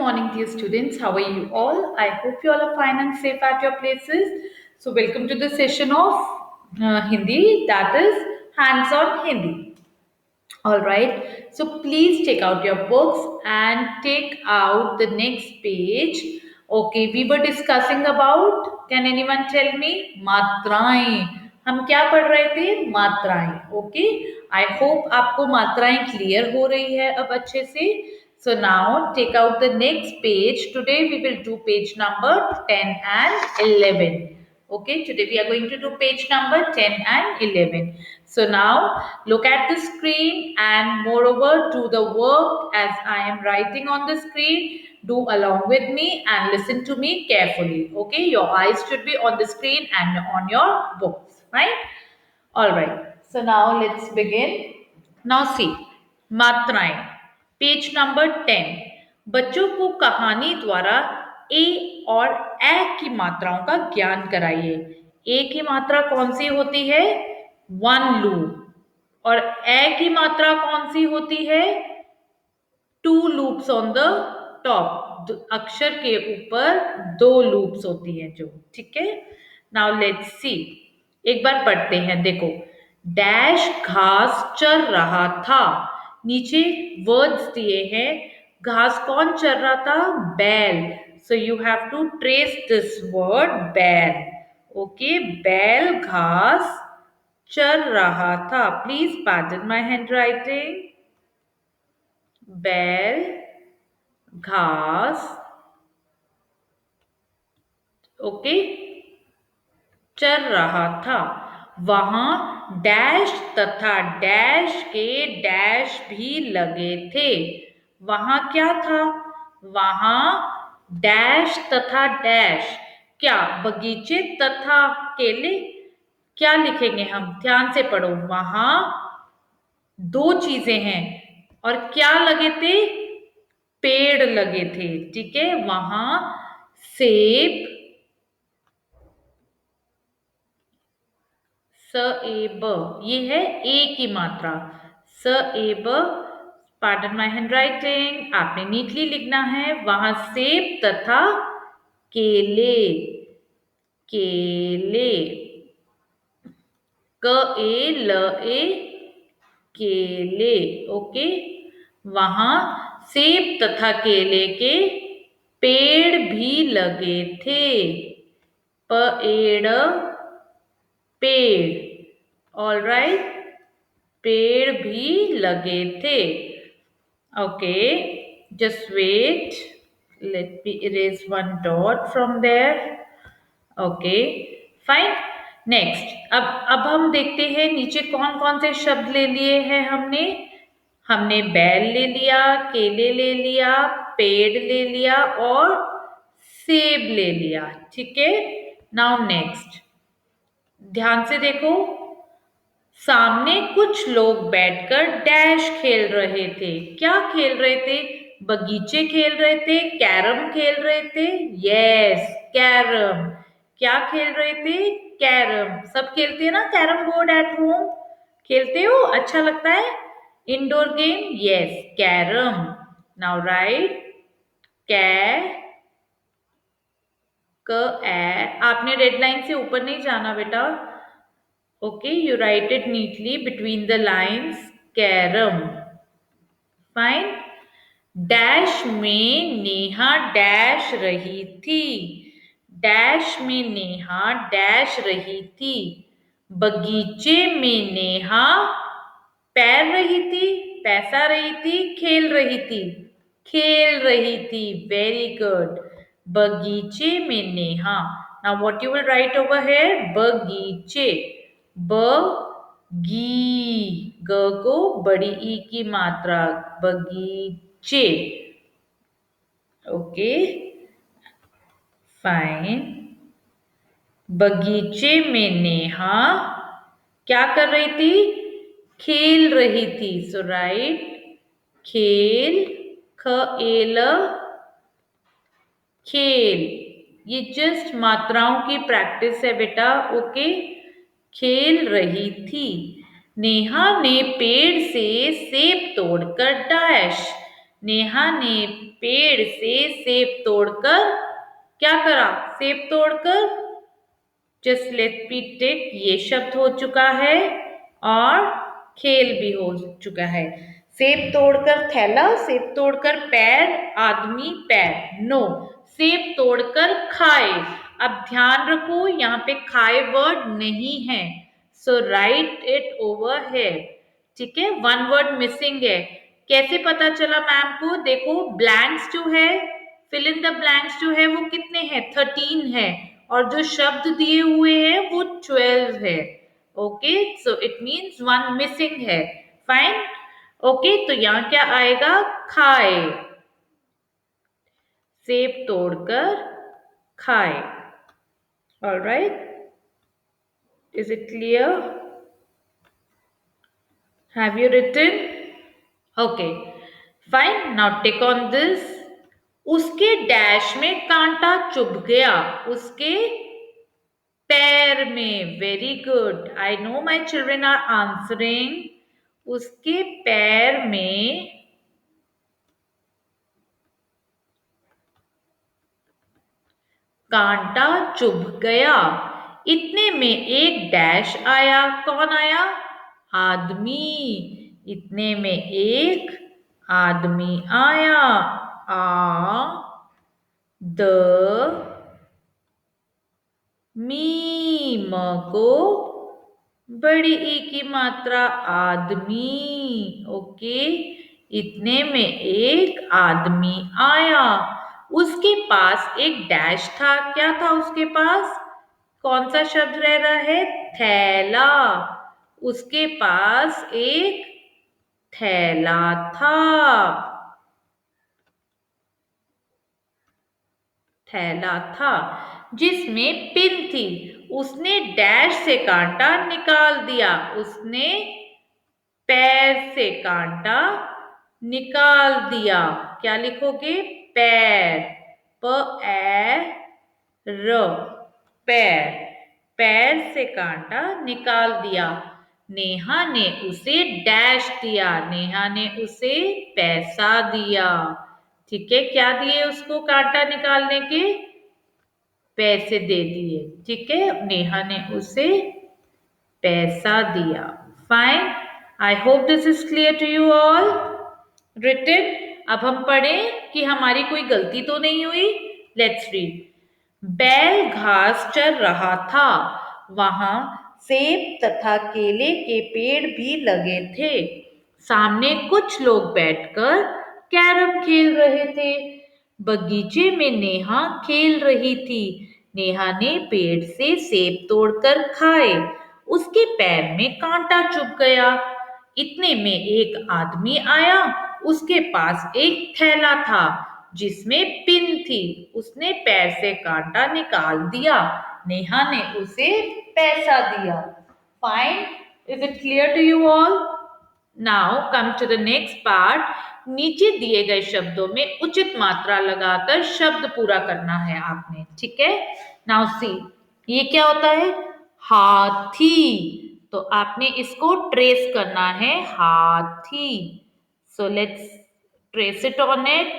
morning, dear students. How are you all? I hope you all are fine and safe at your places. So, welcome to the session of Hindi, that is hands on Hindi. All right. So please take out your books and take out the next page. Okay, we were discussing about, can anyone tell me? मात्राएं. हम क्या पढ़ रहे थे? मात्राएं. Okay, I hope आपको मात्राएं clear हो रही है अब अच्छे से. So now take out the next page. Today we will do page number 10 and 11. Okay, today we are going to do page number 10 and 11. So now look at the screen and moreover do the work as I am writing on the screen. Do along with me and listen to me carefully. Okay, your eyes should be on the screen and on your books. Right? All right. So now let's begin. Now see, मात्राएं. Page number 10. बच्चों को कहानी द्वारा ए और ए की मात्राओं का ज्ञान कराइए. ए की मात्रा कौन सी होती है? One loop. और ए की मात्रा कौन सी होती है? To loops on the top. अक्षर के ऊपर दो लूप्स होती हैं जो. ठीक है. Now let's see. एक बार पढ़ते हैं. देखो, डैश घास चर रहा था. नीचे वर्ड्स दिए हैं. घास कौन चर रहा था? बैल. So you have to trace this word बैल. ओके, बैल घास चर रहा था. Please pardon my handwriting. बैल घास ओके चर रहा था. वहां डैश तथा डैश के डैश भी लगे थे. वहां क्या था? वहां डैश तथा डैश. क्या? बगीचे तथा केले. क्या लिखेंगे हम? ध्यान से पढ़ो. वहां दो चीजें हैं और क्या लगे थे? पेड़ लगे थे. ठीक है. वहां सेब स ए ब, ये है ए की मात्रा. स ए ब. Pardon my hand writing. आपने नीटली लिखना है. वहां सेब तथा केले. केले. क ए ल ए केले. ओके. वहां सेब तथा केले के पेड़ भी लगे थे. पेड़ पेड़. All right. पेड़ भी लगे थे. Okay, just wait. Let me erase one dot from there. Okay, fine. Next. अब हम देखते हैं नीचे कौन कौन से शब्द ले लिए हैं हमने. हमने बैल ले लिया, केले ले लिया, पेड़ ले लिया और सेब ले लिया. ठीक है. Now next. ध्यान से देखो. सामने कुछ लोग बैठकर डैश खेल रहे थे. क्या खेल रहे थे? बगीचे खेल रहे थे, कैरम खेल रहे थे. Yes, carrom. क्या खेल रहे थे? कैरम. सब खेलते हैं ना कैरम बोर्ड एट होम. खेलते हो? अच्छा लगता है indoor game. Yes, carrom. Now right. कै क ए. आपने रेड लाइन से ऊपर नहीं जाना बेटा. Okay, you right it neatly between the lines. Carrom. Fine. Dash में नेहा डैश रही थी. डैश में नेहा डैश रही थी. बगीचे में नेहा पैर रही थी, पैसा रही थी, खेल रही थी. खेल रही थी. Very good. बगीचे में Neha. Now what you will write over here? बगीचे. ब गी. ग को बड़ी ई की मात्रा. बगीचे. Okay, fine. बगीचे में नेहा क्या कर रही थी? खेल रही थी. सो राइट. खेल. ख ए ल खेल. ये जस्ट मात्राओं की प्रैक्टिस है बेटा. ओके. खेल रही थी. नेहा ने पेड़ से सेब तोड़कर डैश. नेहा ने पेड़ से सेब तोड़कर क्या करा? सेब तोड़कर जस्ट लेट मी टेक ये शब्द हो चुका है और खेल भी हो चुका है। सेब तोड़कर थैला, सेब तोड़कर पैर, आदमी पैर। नो, सेब तोड़कर खाए। अब ध्यान रखो यहाँ पे खाए वर्ड नहीं है, सो राइट इट ओवर हियर। ठीक है, वन वर्ड मिसिंग है। कैसे पता चला मैम को? देखो ब्लैंक्स जो है, फिल इन द ब्लैंक्स जो है वो कितने हैं? 13 है, और जो शब्द दिए हुए हैं वो 12 है। Okay, so it means one missing है। फाइन। ओके, तो यहाँ क्या आएगा? खाए, सेब तोड़कर खाए। All right, is it clear? Have you written? Okay, fine. Now tick on this. उसके डैश में कांटा चुभ गया, उसके पैर में। Very good, I know my children are answering. उसके पैर में कांटा चुभ गया। इतने में एक डैश आया। कौन आया? आदमी। इतने में एक आदमी आया। द मी, म को बड़ी ई की मात्रा, आदमी। ओके, इतने में एक आदमी आया। उसके पास एक डैश था। क्या था उसके पास? कौन सा शब्द रह रहा है? थैला। उसके पास एक थैला था। थैला था जिसमें पिन थी। उसने डैश से कांटा निकाल दिया। उसने पैर से कांटा निकाल दिया। क्या लिखोगे? पैर, प ए र, पैर। पैर से कांटा निकाल दिया। नेहा ने उसे डैश दिया। नेहा ने उसे पैसा दिया। ठीक है, क्या दिए उसको कांटा निकालने के? पैसे दे दिए। ठीक है, नेहा ने उसे पैसा दिया। Fine, I hope this is clear to you all. Written. अब हम पढ़ें कि हमारी कोई गलती तो नहीं हुई। Let's read. बैल घास चर रहा था। वहां सेब तथा केले के पेड़ भी लगे थे। सामने कुछ लोग बैठकर कैरम खेल रहे थे। बगीचे में नेहा खेल रही थी। नेहा ने पेड़ से सेब तोड़कर खाए। उसके पैर में कांटा चुभ गया। इतने में एक आदमी आया। उसके पास एक थैला था जिसमें पिन थी। उसने पैर से कांटा निकाल दिया। नेहा ने उसे पैसा दिया। Fine, is it clear to you all? Now come to the next part. नीचे दिए गए शब्दों में उचित मात्रा लगाकर शब्द पूरा करना है आपने। ठीक है, नाउ सी, ये क्या होता है? हाथी। तो आपने इसको ट्रेस करना है, हाथी। So let's trace it on it.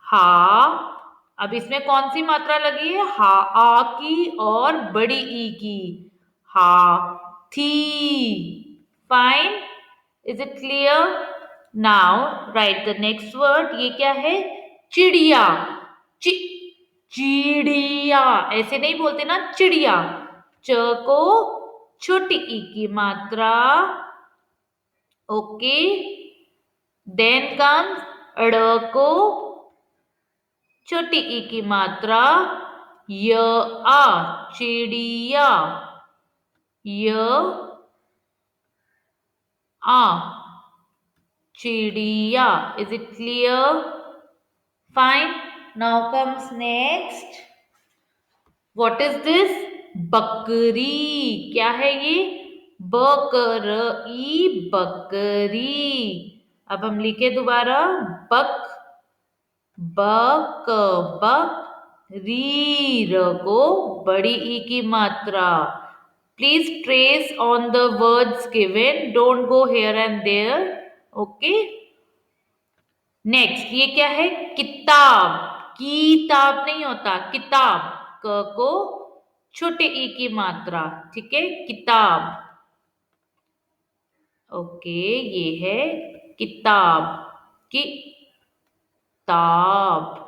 हा। अब इसमें कौन सी मात्रा लगी है? हा, आ की और बड़ी ई की। हा थी। Fine, is it clear? Now right the next word. ये क्या है? चिड़िया। चि चिड़िया ऐसे नहीं बोलते ना, चिड़िया। च को छोटी ई की मात्रा। ओके, देन कम्स ड़ को छोटी ई की मात्रा, य आ, चिड़िया। य आ, चिड़िया। Is it clear? Fine, now comes next. What is this? बकरी। क्या है ये? बकर ई, बकरी। अब हम लिखे दोबारा, बक, बक, बक, री, र को बड़ी ई की मात्रा। Please trace on the words given, don't go here and there. Okay, next ये क्या है? किताब। किताब नहीं होता, किताब। क को छोटे ई की मात्रा, ठीक है, किताब। ओके, ये है किताब। किताब।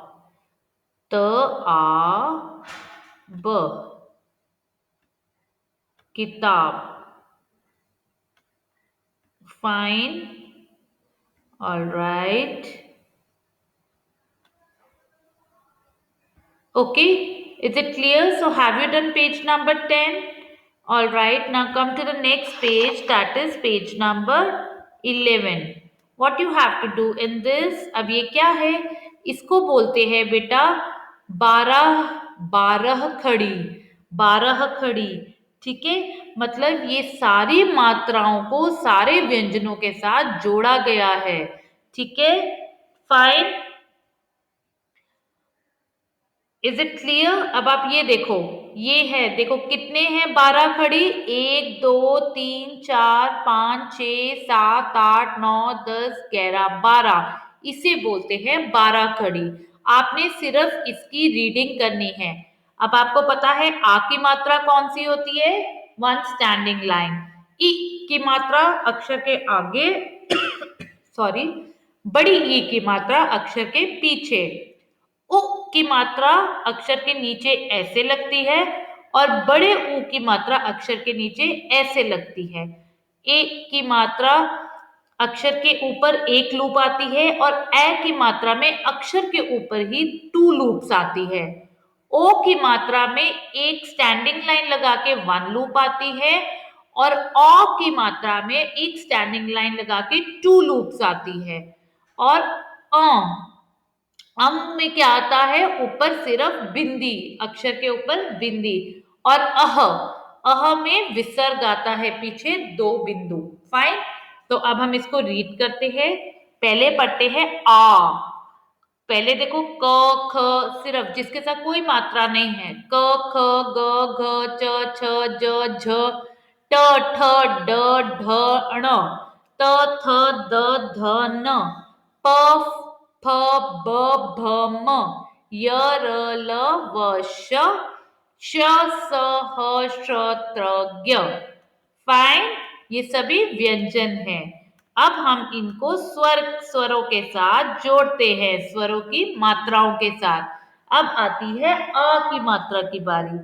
त आ ब, किताब। Fine, alright. Okay, is it clear? So have you done page number 10? All right, now come to the next page, that is page number 11. What you have to do in this? अब ये क्या है? इसको बोलते हैं बेटा बारह, बारह खड़ी, बारह खड़ी। ठीक है, मतलब ये सारी मात्राओं को सारे व्यंजनों के साथ जोड़ा गया है। ठीक है, फाइन। Is it clear? अब आप ये देखो, ये है, देखो कितने हैं 12 खड़ी, 1 2 3 4 5 6 7 8 9 10 11 12। इसे बोलते हैं 12 खड़ी। आपने सिर्फ इसकी रीडिंग करनी है। अब आपको पता है आ की मात्रा कौन सी होती है? One standing line. ई की मात्रा अक्षर के आगे सॉरी, बड़ी ई की मात्रा अक्षर के पीछे। उ की मात्रा अक्षर के नीचे ऐसे लगती है और बड़े ऊ की मात्रा अक्षर के नीचे ऐसे लगती है। ए की मात्रा अक्षर के ऊपर एक लूप आती है और ए की मात्रा में अक्षर के ऊपर ही टू लूप्स आती है। ओ की मात्रा में एक स्टैंडिंग लाइन लगा के वन लूप आती है और औ की मात्रा में एक स्टैंडिंग लाइन लगा के टू लूप्स आती है। और अंग में क्या आता है? ऊपर सिर्फ बिंदी, अक्षर के ऊपर बिंदी। और अह में विसर्ग आता है पीछे दो बिंदु। फाइन, तो अब हम इसको रीड करते हैं। पहले पढ़ते हैं आ। पहले देखो क ख, सिर्फ जिसके साथ कोई मात्रा नहीं है। क ख ग घ च छ ज झ ट ठ ड ढ ण त थ द ध न प फ ब भ म य र ल व श श स ह श त्र ज्ञ। फाइन, ये सभी व्यंजन हैं। अब हम इनको स्वरों के साथ जोड़ते हैं, स्वरों की मात्राओं के साथ। अब आती है अ की मात्रा की बारी।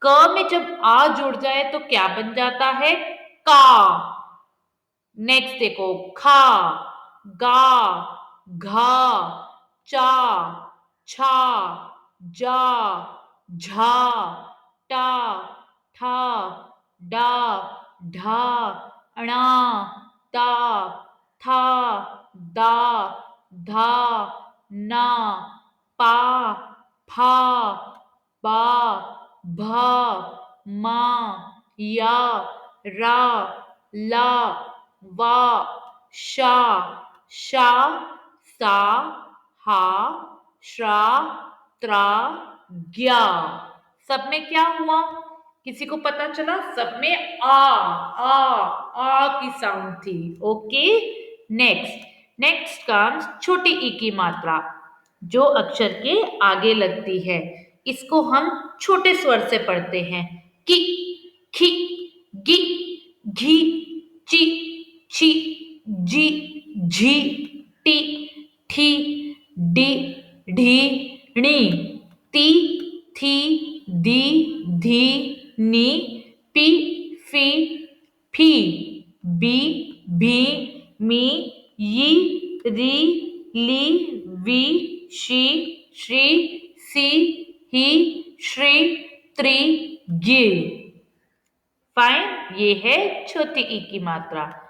क में जब आ जुड़ जाए तो क्या बन जाता है? का। नेक्स्ट देखो, खा, गा, घा, चा, छा, जा, झा, टा, ठा, डा, ढा, णा, ता, था, दा, धा, ना, पा, फा, बा, भा, मा, या, रा, ला, वा, शा, शा, सा, हा, श्रा, त्रा, ज्ञा। सब में क्या हुआ? किसी को पता चला? सब में आ की साउंड थी। ओके, नेक्स्ट, नेक्स्ट कम्स छोटी ई की मात्रा, जो अक्षर के आगे लगती है। इसको हम छोटे स्वर से पढ़ते हैं। कि, खी, गी, घी, ची, छी, जी, झी, टी, ठी, डी, ढी, णी, ती, थी, दी, धी, नी, पी, फी, फी, बी, भी, मी, यी, री, ली, वी, शी, श्री, सी, ही, श्री, त्री, गी। फाइन, ये है छोटी ई की मात्रा।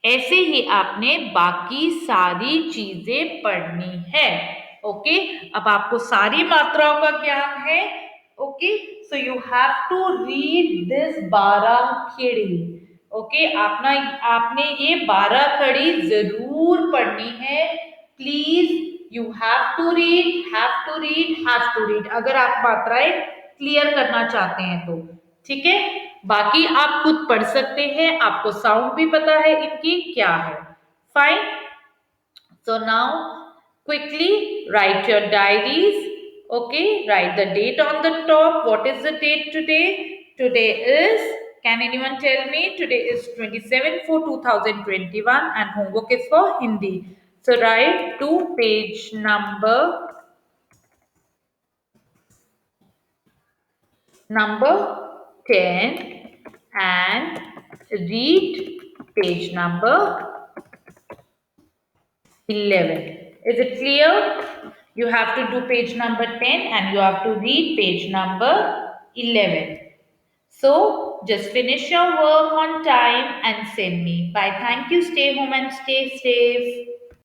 ऐसे ही आपने बाकी सारी चीजें पढ़नी है। ओके, अब आपको सारी मात्राओं का ज्ञान है। Okay, so you have to read this 12 खड़ी। ओके, आपने आपने ये 12 खड़ी जरूर पढ़नी है। Please, you have to read, have to read, have to read, अगर आप मात्राएं क्लियर करना चाहते हैं तो। ठीक है, बाकी आप खुद पढ़ सकते हैं, आपको साउंड भी पता है इनकी क्या है। Fine, So now quickly write your diaries. Okay, write the date on the top. What is the date today? Today is, can anyone tell me? Today is 27 for 2021 and homework is for Hindi. So write to page number 10 and read page number 11. Is it clear? You have to do page number 10 and you have to read page number 11. So, just finish your work on time and send me. Bye. Thank you. Stay home and stay safe.